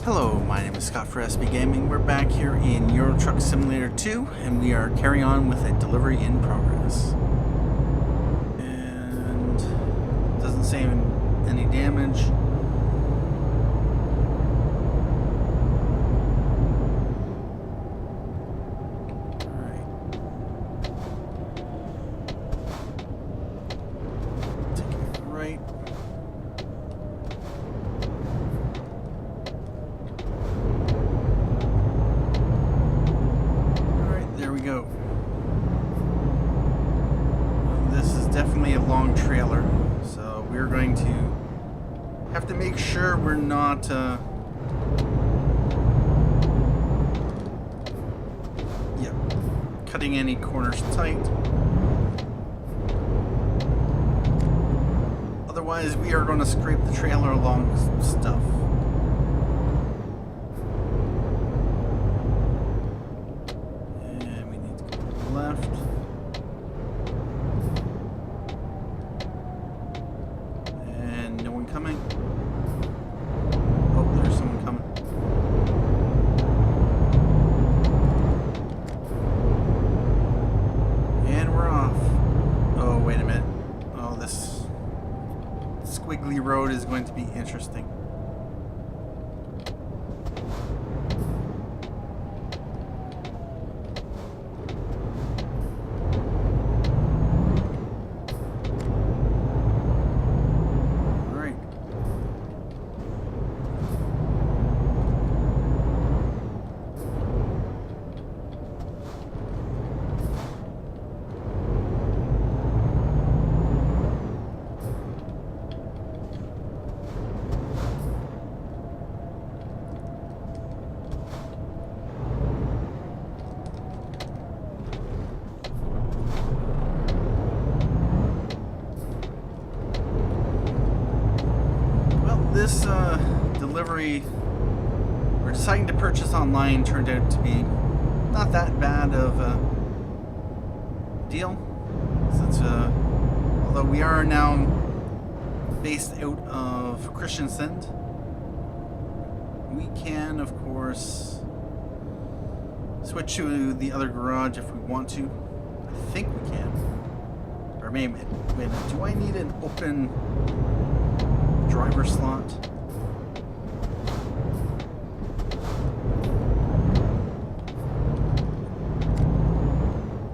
Hello, my name is Scott for SB Gaming. We're back here in Euro Truck Simulator 2, and we are carrying on with a delivery in progress. And doesn't say any damage. Alright. Taking it right. Definitely a long trailer, so we're going to have to make sure we're not cutting any corners tight. Otherwise, we are going to scrape the trailer along stuff. And we need to go to the left. Coming. Oh, there's someone coming. And we're off. Oh, wait a minute. Oh, this squiggly road is going to be interesting. This delivery we're deciding to purchase online turned out to be not that bad of a deal, since although we are now based out of Kristiansand, we can of course switch to the other garage if we want to. I think we can, or maybe wait a minute, do I need an open driver slot?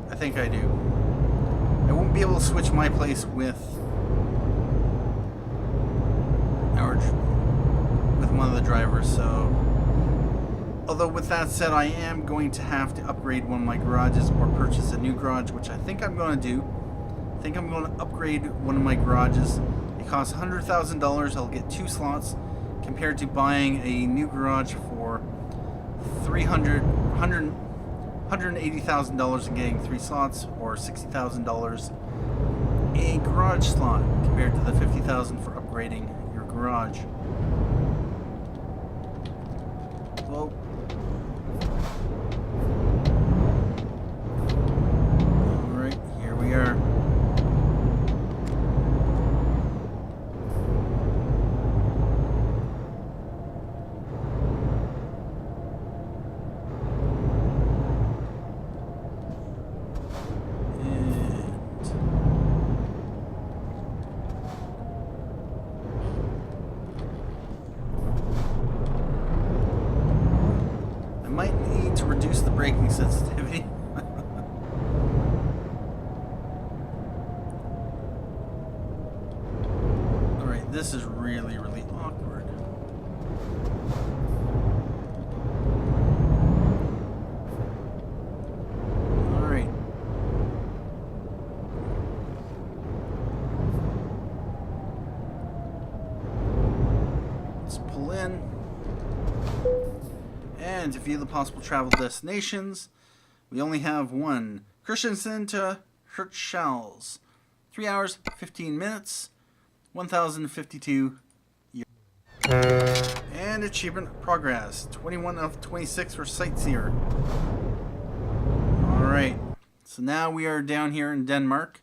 I think I do. I won't be able to switch my place with one of the drivers, so although with that said, I am going to have to upgrade one of my garages or purchase a new garage, which I think I'm going to do. I think I'm going to upgrade one of my garages. It costs $100,000. I'll get 2 slots, compared to buying a new garage for $180,000 and getting 3 slots, or $60,000 a garage slot, compared to the $50,000 for upgrading your garage. Well, all right, here we are. Might need to reduce the braking sensitivity. Alright, this is really awkward. Alright. Let's pull in. And to view the possible travel destinations, we only have one. Kristiansand to Hirshals. 3 hours, 15 minutes, 1,052 euros. And achievement progress. 21 of 26 for Sightseer. Alright. So now we are down here in Denmark.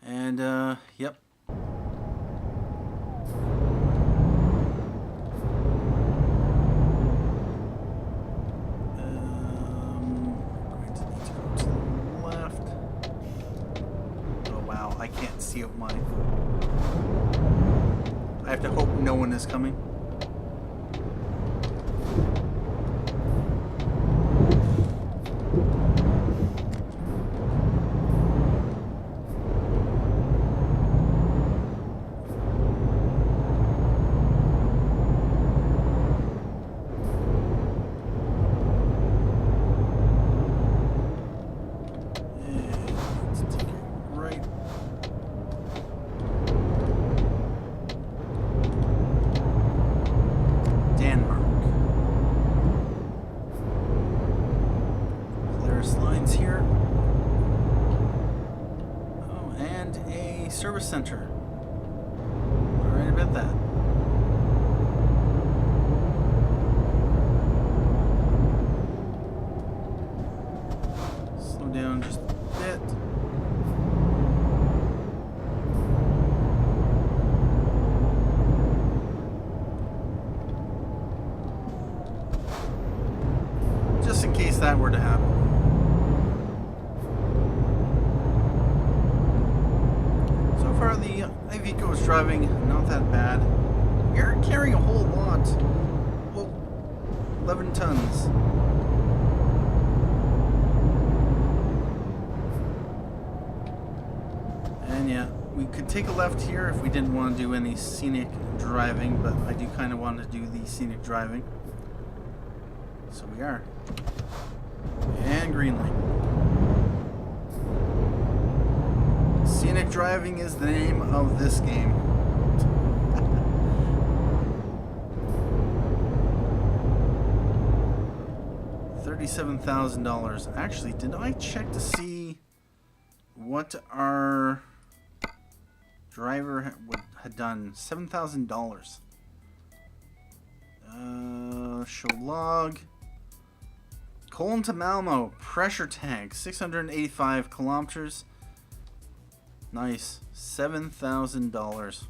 And, yep. I have to hope no one is coming. Service center. All right about that. Slow down just a bit. Just in case that were to happen. The Iveco is driving not that bad. We are carrying a whole lot. Well, 11 tons. And yeah, we could take a left here if we didn't want to do any scenic driving, but I do kind of want to do the scenic driving. So we are. And green light. Scenic driving is the name of this game. $37,000. Actually, did I check to see what our driver had done? $7,000. Show log. Colon to Malmo. Pressure tank. 685 kilometers. Nice. $7,000.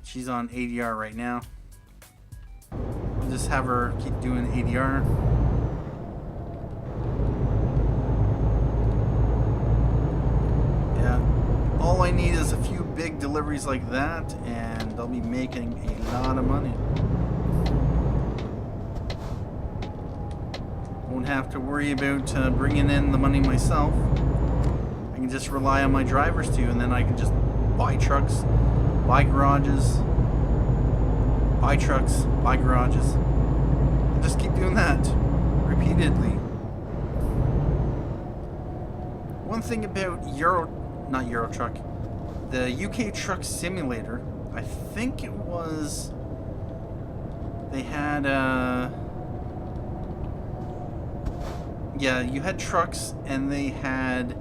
She's on ADR right now. I'll just have her keep doing ADR. Yeah. All I need is a few big deliveries like that, and they'll be making a lot of money. Won't have to worry about bringing in the money myself. I can just rely on my drivers too, and then I can just buy trucks, buy garages, buy trucks, buy garages, and just keep doing that repeatedly. One thing about not Euro Truck, the UK Truck Simulator, I think it was, they had yeah, you had trucks and they had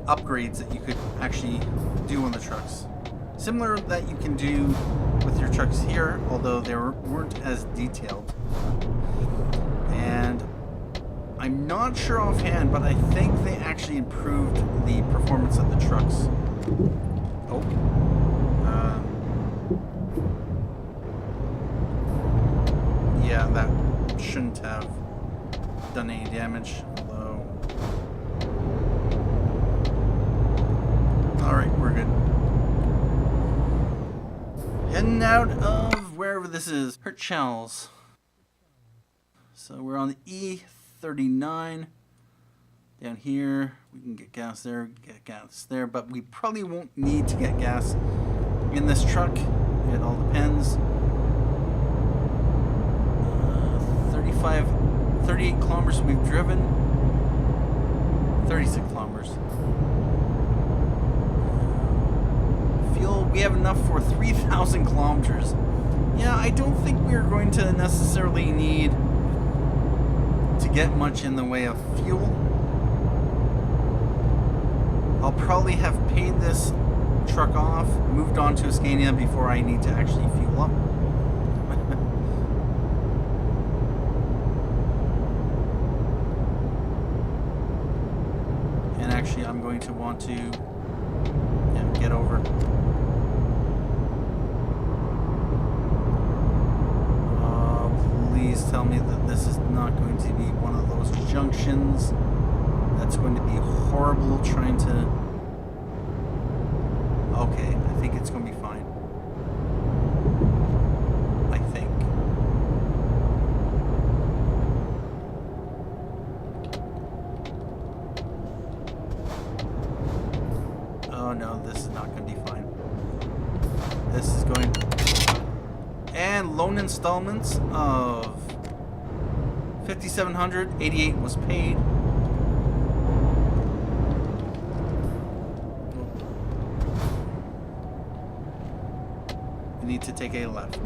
upgrades that you could actually do on the trucks. Similar that you can do with your trucks here, although they weren't as detailed. And I'm not sure offhand, but I think they actually improved the performance of the trucks. Oh. Yeah, that shouldn't have done any damage, although... Alright, we're good. Heading out of wherever this is, Hirshals. So we're on the E39. Down here, we can get gas there, but we probably won't need to get gas in this truck. It all depends. 38 kilometers we've driven. 36 kilometers. Fuel, we have enough for 3,000 kilometers. Yeah, I don't think we're going to necessarily need to get much in the way of fuel. I'll probably have paid this truck off, moved on to a Scania before I need to actually fuel up. And actually I'm going to want to get over. Please tell me that this is not going to be one of those junctions that's going to be horrible trying to... Oh no, this is not going to be fine. This is going... And loan installments of $5,788 was paid. We need to take a left.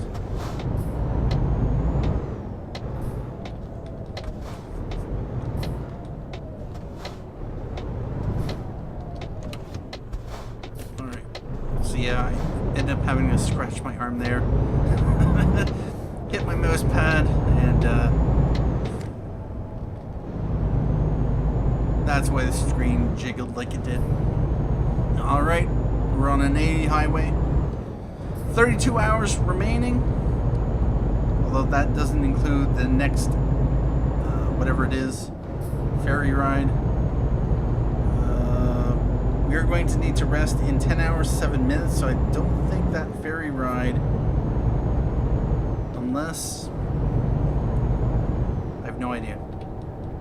Yeah, I ended up having to scratch my arm there. Hit my mouse pad, and that's why the screen jiggled like it did. Alright, we're on an 80 highway. 32 hours remaining. Although that doesn't include the next, whatever it is, ferry ride. We are going to need to rest in 10 hours, 7 minutes, so I don't think that ferry ride, unless, I have no idea.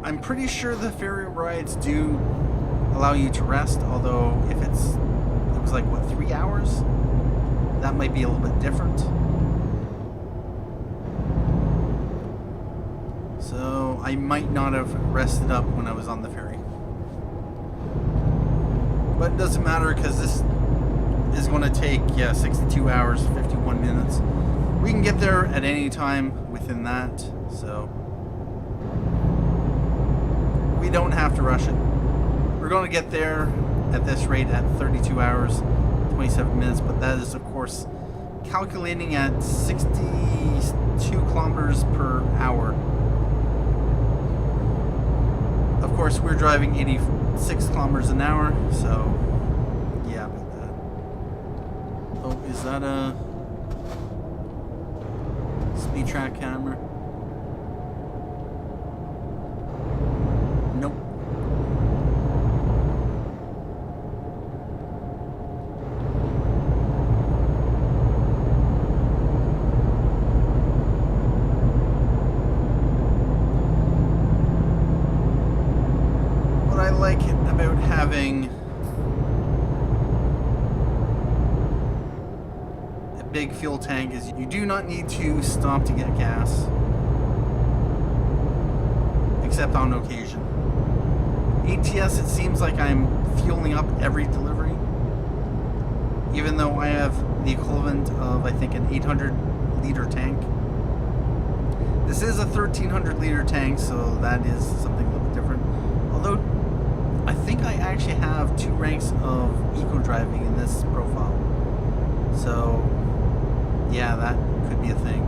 I'm pretty sure the ferry rides do allow you to rest, although if it was like, what, 3 hours? That might be a little bit different. So I might not have rested up when I was on the ferry. But it doesn't matter because this is going to take, 62 hours, 51 minutes. We can get there at any time within that, so we don't have to rush it. We're going to get there at this rate at 32 hours, 27 minutes, but that is, of course, calculating at 62 kilometers per hour. Of course, we're driving 86 kilometers an hour, so yeah, about that. Oh, is that a speed track camera? Nope. What I like about having a big fuel tank is you do not need to stop to get gas, except on occasion. ATS, it seems like I'm fueling up every delivery, even though I have the equivalent of, I think, an 800 liter tank. This is a 1300 liter tank, so that is something a little bit different. Although I think I actually have 2 ranks of eco driving in this profile. So, yeah, that could be a thing.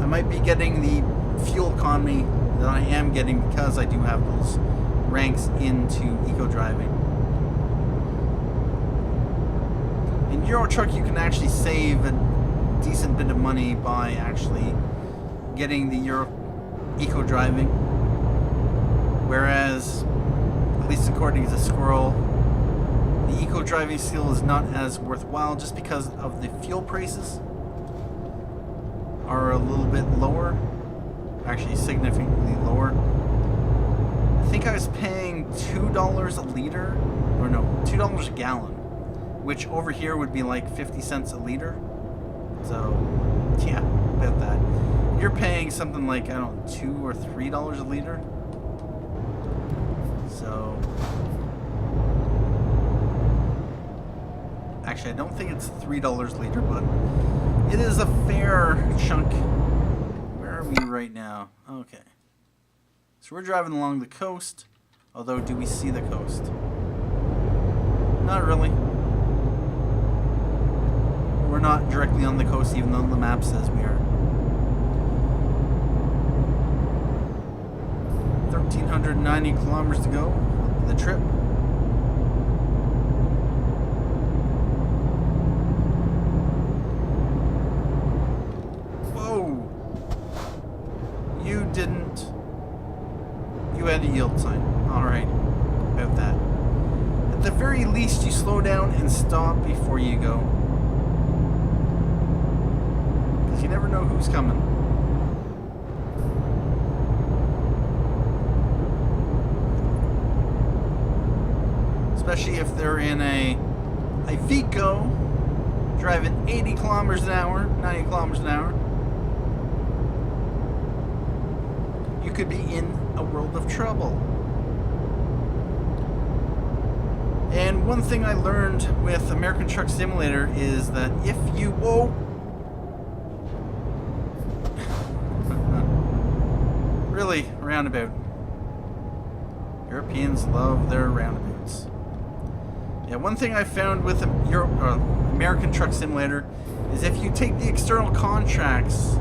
I might be getting the fuel economy that I am getting because I do have those ranks into eco driving. In Euro Truck, you can actually save a decent bit of money by actually getting the eco driving. Whereas, at least according to Squirrel, the eco driving seal is not as worthwhile just because of the fuel prices are a little bit lower, actually significantly lower. I think I was paying $2 a liter, or no, $2 a gallon, which over here would be like 50 cents a liter. So, yeah, about that. You're paying something like, I don't know, $2 or $3 a liter. So, actually, I don't think it's $3 a liter, but it is a fair chunk. Where are we right now? Okay. So we're driving along the coast, although do we see the coast? Not really. We're not directly on the coast, even though the map says we are. 1,390 kilometers to go on the trip. Whoa! You didn't. You had a yield sign. Alright. About that. At the very least, you slow down and stop before you go. Because you never know who's coming. especially if they're in a Iveco, driving 80 kilometers an hour, 90 kilometers an hour. You could be in a world of trouble. And one thing I learned with American Truck Simulator is that if you... Whoa! Really, roundabout. Europeans love their roundabouts. Yeah, one thing I found with American Truck Simulator is if you take the external contracts,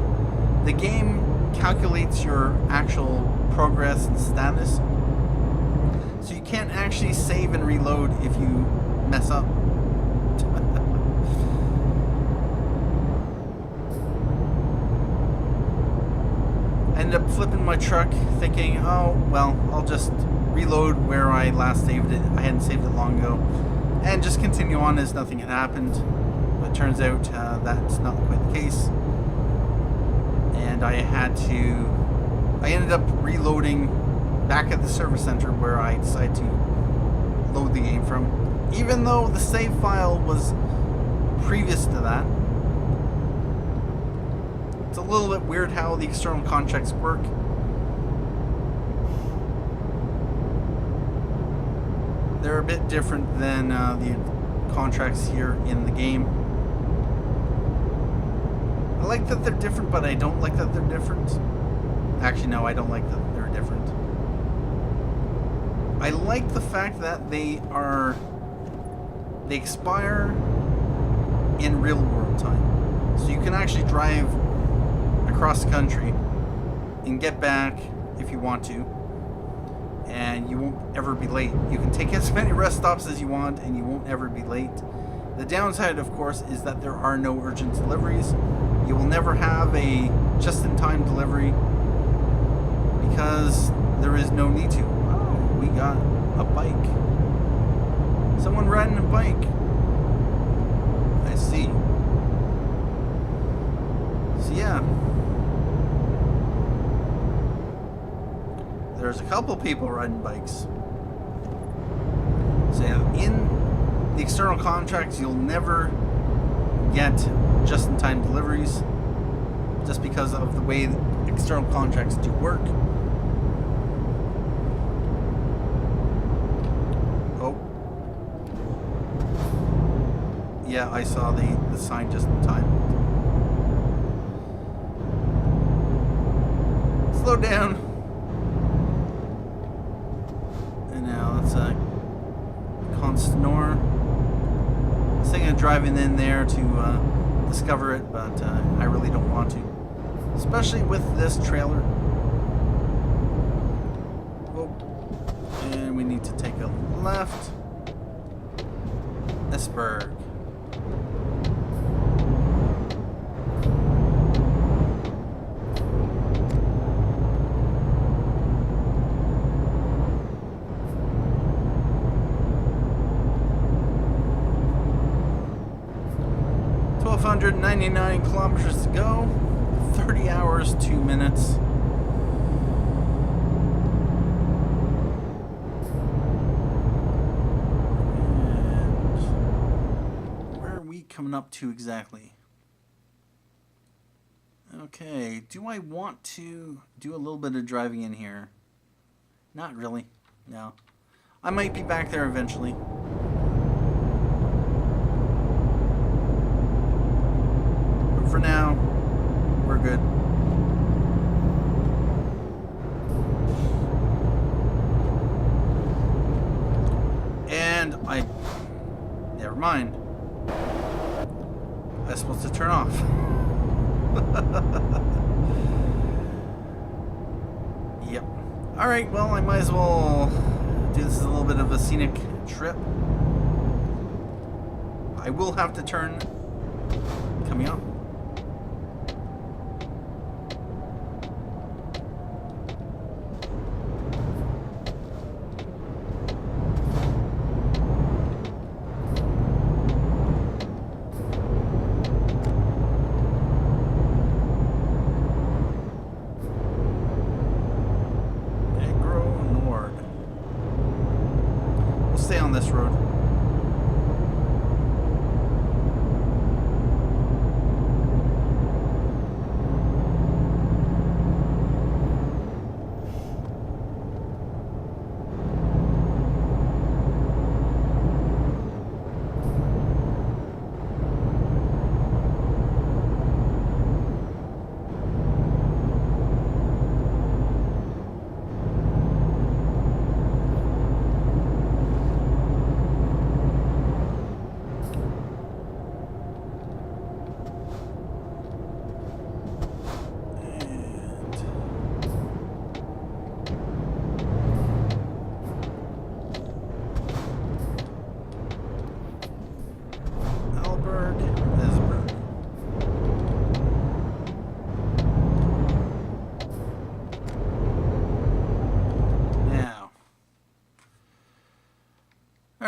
the game calculates your actual progress and status. So you can't actually save and reload if you mess up. I ended up flipping my truck thinking, oh, well, I'll just reload where I last saved it. I hadn't saved it long ago. And just continue on as nothing had happened. But it turns out that's not quite the case. And I ended up reloading back at the service center where I decided to load the game from. Even though the save file was previous to that. It's a little bit weird how the external contracts work. They're a bit different than the contracts here in the game. I like that they're different, but I don't like that they're different. Actually, no, I don't like that they're different. I like the fact that they expire in real world time. So you can actually drive across the country and get back if you want to, and you won't ever be late. You can take as many rest stops as you want and you won't ever be late. The downside, of course, is that there are no urgent deliveries. You will never have a just-in-time delivery because there is no need to. Oh, we got a bike. Someone riding a bike. I see. So yeah. There's a couple people riding bikes. So yeah, in the external contracts, you'll never get just-in-time deliveries just because of the way external contracts do work. Oh. Yeah, I saw the sign just in time. Slow down. And now let's Constanor. I was thinking of driving in there to discover it, but I really don't want to. Especially with this trailer. Oh. And we need to take a left. Esbjerg. $1,299 kilometers to go, 30 hours, 2 minutes. And where are we coming up to exactly? Okay, do I want to do a little bit of driving in here? Not really, no. I might be back there eventually. For now, we're good. And never mind. I was supposed to turn off. Yep. Alright, well, I might as well do this as a little bit of a scenic trip. I will have to turn coming up. On this road.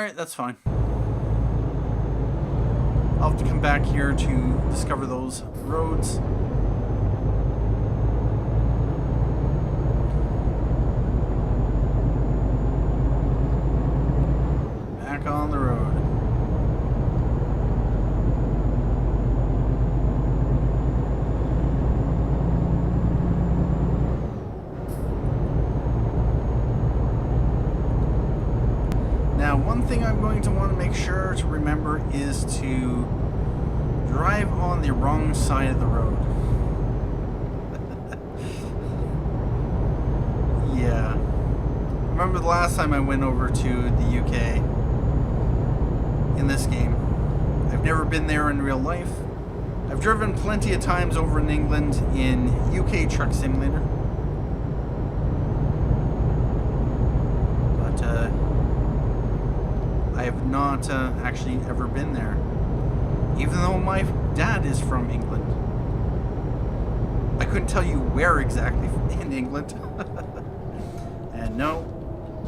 Alright, that's fine. I'll have to come back here to discover those roads. Back on the road. Now, one thing I'm going to want to make sure to remember is to drive on the wrong side of the road. Yeah. Remember the last time I went over to the UK in this game. I've never been there in real life. I've driven plenty of times over in England in UK Truck Simulator. But I have not actually ever been there. Even though my dad is from England. I couldn't tell you where exactly in England. And no,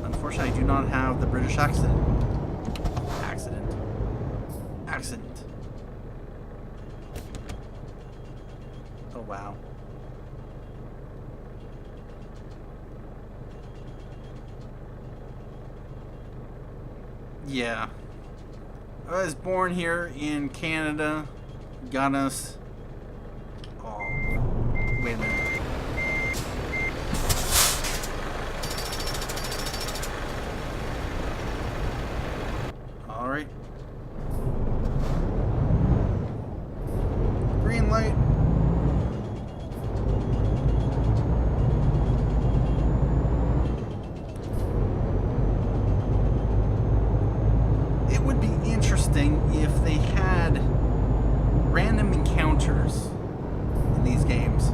unfortunately I do not have the British accent. Accent. Oh wow. Yeah. I was born here in Canada. Got us. Oh, wait a minute. All right. Green light. It would be interesting if they had random encounters in these games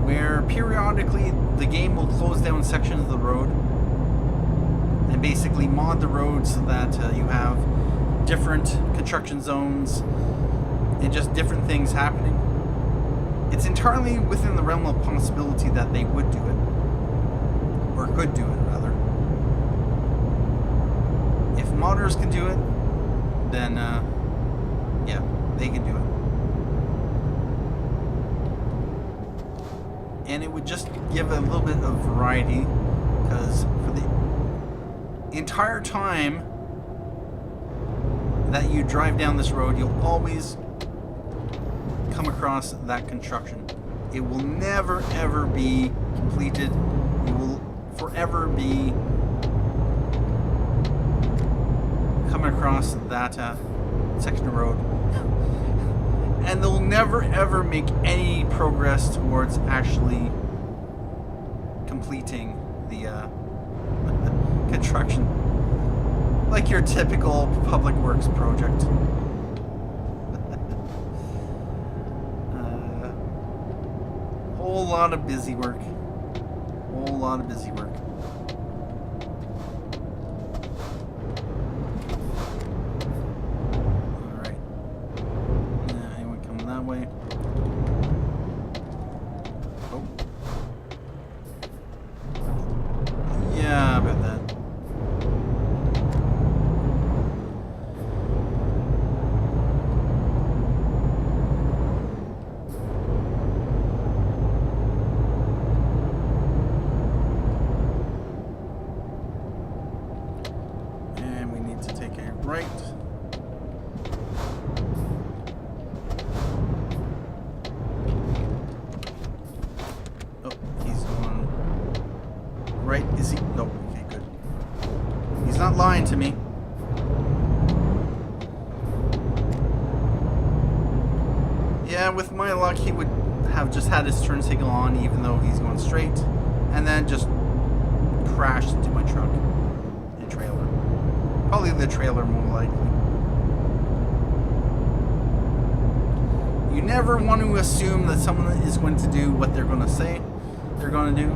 where periodically the game will close down sections of the road and basically mod the road so that you have different construction zones and just different things happening. It's entirely within the realm of possibility that they would do it, or could do it rather. If modders can do it, then yeah, they can do it. And it would just give a little bit of variety, because for the entire time that you drive down this road, you'll always come across that construction. It will never ever be completed. You will forever be coming across that section of road, and they'll never ever make any progress towards actually completing the construction, like your typical public works project. Whole lot of busy work. Whole lot of busy work. Alright. Anyone coming that way? Oh. Yeah, about that. Right. Oh, he's going right. Is he? No. Okay, good. He's not lying to me. Yeah, with my luck, he would have just had his turn signal on, even though he's going straight, and then just crashed into my truck and trailer. Probably the trailer, more likely. You never want to assume that someone is going to do what they're going to say they're going to do.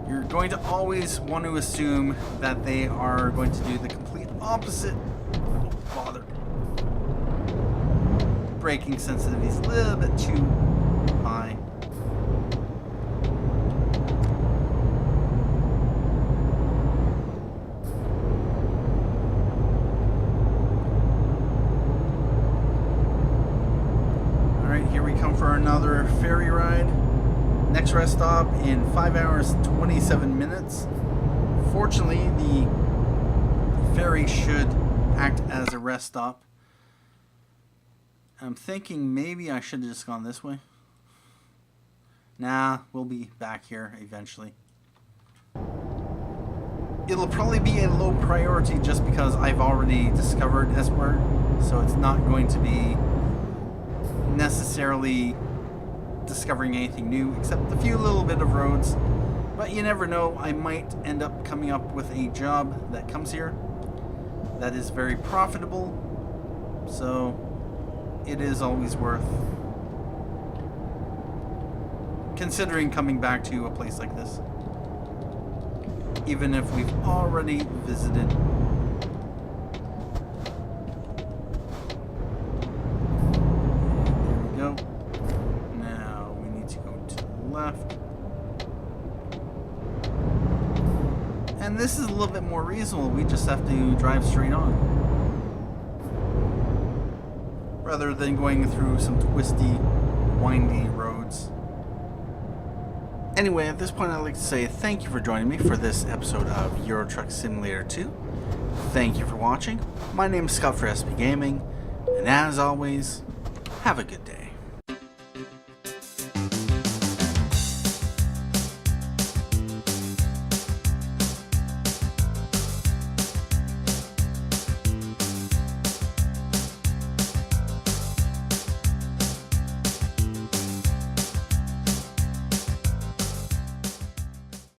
You're going to always want to assume that they are going to do the complete opposite. Don't bother. Braking sensitivity is a little bit too high. first rest stop in 5 hours 27 minutes. Fortunately, the ferry should act as a rest stop. I'm thinking maybe I should have just gone this way. Nah, we'll be back here eventually. It'll probably be a low priority just because I've already discovered Esbjerg, so it's not going to be necessarily discovering anything new except a few little bit of roads. But you never know, I might end up coming up with a job that comes here that is very profitable, so it is always worth considering coming back to a place like this, even if we've already visited. There we go. Now we need to go to the left. And this is a little bit more reasonable. We just have to drive straight on, rather than going through some twisty, windy roads. Anyway, at this point I'd like to say thank you for joining me for this episode of Euro Truck Simulator 2. Thank you for watching. My name is Scott for SP Gaming, and as always, have a good day.